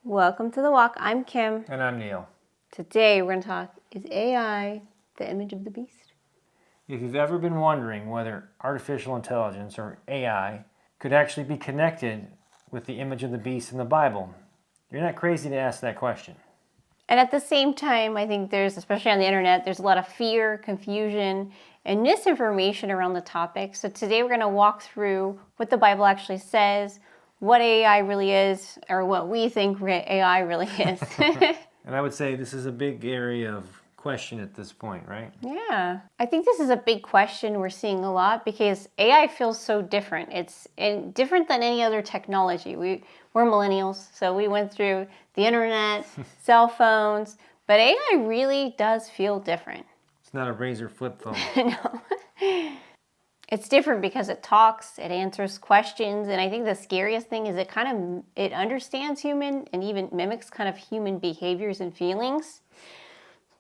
Welcome to The Walk. I'm Kim. And I'm Neil. Today we're going to talk, is AI the image of the beast? If you've ever been wondering whether artificial intelligence, or AI, could actually be connected with the image of the beast in the Bible, you're not crazy to ask that question. And at the same time, I think there's, especially on the internet, there's a lot of fear, confusion, and misinformation around the topic. So today we're going to walk through what the Bible actually says, what AI really is, or what we think AI really is. And I would say this is a big area of question at this point, right? Yeah. I think this is a big question we're seeing a lot because AI feels so different. It's different than any other technology. We're millennials, so we went through the internet, cell phones, but AI really does feel different. It's not a razor flip phone. No. It's different because it talks, it answers questions, and I think the scariest thing is it understands human and even mimics kind of human behaviors and feelings,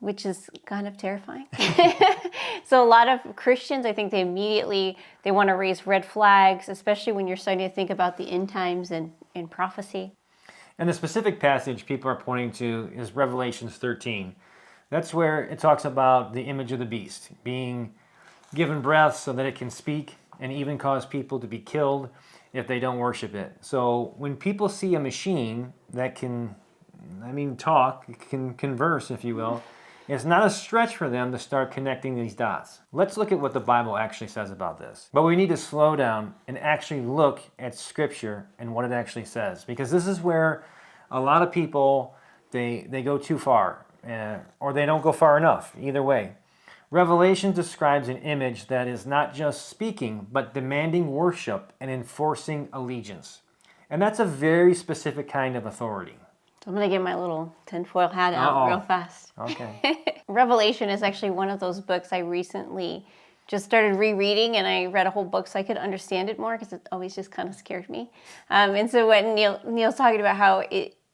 which is kind of terrifying. So a lot of Christians, I think they want to raise red flags, especially when you're starting to think about the end times and prophecy. And the specific passage people are pointing to is Revelation 13. That's where it talks about the image of the beast being given breath so that it can speak and even cause people to be killed if they don't worship it. So when people see a machine that can, talk, can converse, if you will, it's not a stretch for them to start connecting these dots. Let's look at what the Bible actually says about this. But we need to slow down and actually look at Scripture and what it actually says, because this is where a lot of people, they go too far, or they don't go far enough, either way. Revelation describes an image that is not just speaking, but demanding worship and enforcing allegiance. And that's a very specific kind of authority. So I'm going to get my little tinfoil hat out real fast. Okay. Revelation is actually one of those books I recently just started rereading, and I read a whole book so I could understand it more because it always just kind of scared me. And so when Neil's talking about how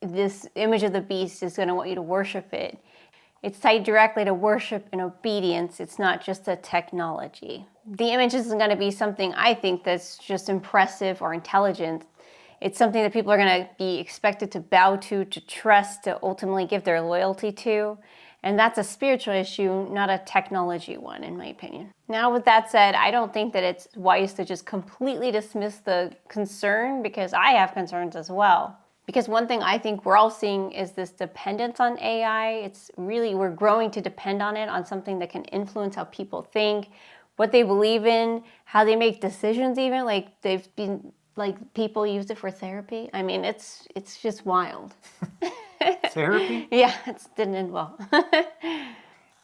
this image of the beast is going to want you to worship it, it's tied directly to worship and obedience. It's not just a technology. The image isn't going to be something I think that's just impressive or intelligent. It's something that people are going to be expected to bow to trust, to ultimately give their loyalty to. And that's a spiritual issue, not a technology one, in my opinion. Now, with that said, I don't think that it's wise to just completely dismiss the concern, because I have concerns as well. Because one thing I think we're all seeing is this dependence on AI. We're growing to depend on it, on something that can influence how people think, what they believe in, how they make decisions even. People use it for therapy. I mean, it's just wild. Therapy? Yeah, it didn't end well.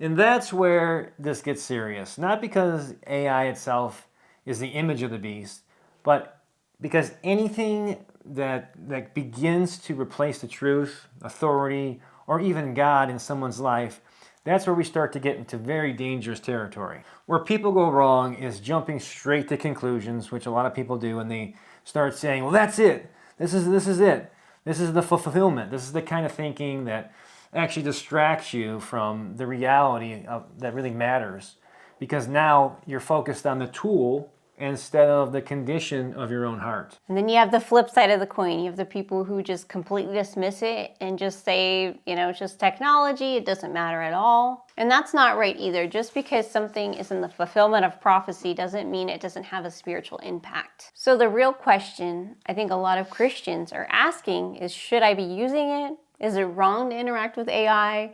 And that's where this gets serious. Not because AI itself is the image of the beast, but because anything that begins to replace the truth, authority, or even God in someone's life, that's where we start to get into very dangerous territory. Where people go wrong is jumping straight to conclusions, which a lot of people do, and they start saying, well, that's it. This is it. This is the fulfillment. This is the kind of thinking that actually distracts you from the reality that really matters, because now you're focused on the tool instead of the condition of your own heart. And then you have the flip side of the coin. You have the people who just completely dismiss it and just say, it's just technology, it doesn't matter at all. And that's not right either. Just because something is in the fulfillment of prophecy doesn't mean it doesn't have a spiritual impact. So the real question I think a lot of Christians are asking is, should I be using it? Is it wrong to interact with AI?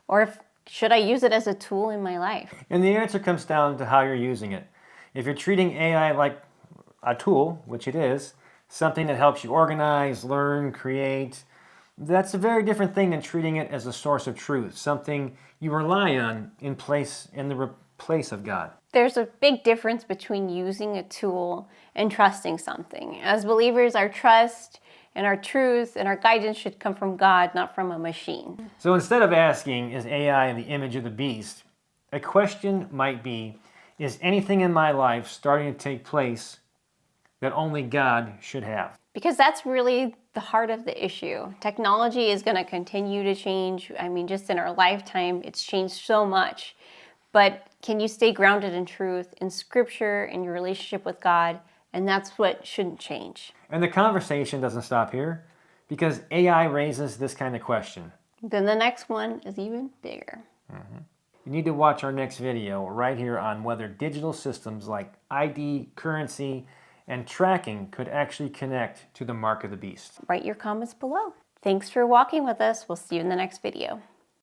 Or should I use it as a tool in my life? And the answer comes down to how you're using it. If you're treating AI like a tool, which it is, something that helps you organize, learn, create, that's a very different thing than treating it as a source of truth, something you rely on in the place of God. There's a big difference between using a tool and trusting something. As believers, our trust and our truth and our guidance should come from God, not from a machine. So instead of asking, is AI the image of the beast, a question might be, is anything in my life starting to take place that only God should have? Because that's really the heart of the issue. Technology is going to continue to change. I mean, just in our lifetime, it's changed so much. But can you stay grounded in truth, in Scripture, in your relationship with God? And that's what shouldn't change. And the conversation doesn't stop here, because AI raises this kind of question. Then the next one is even bigger. You need to watch our next video right here on whether digital systems like ID, currency, and tracking could actually connect to the mark of the beast. Write your comments below. Thanks for walking with us. We'll see you in the next video.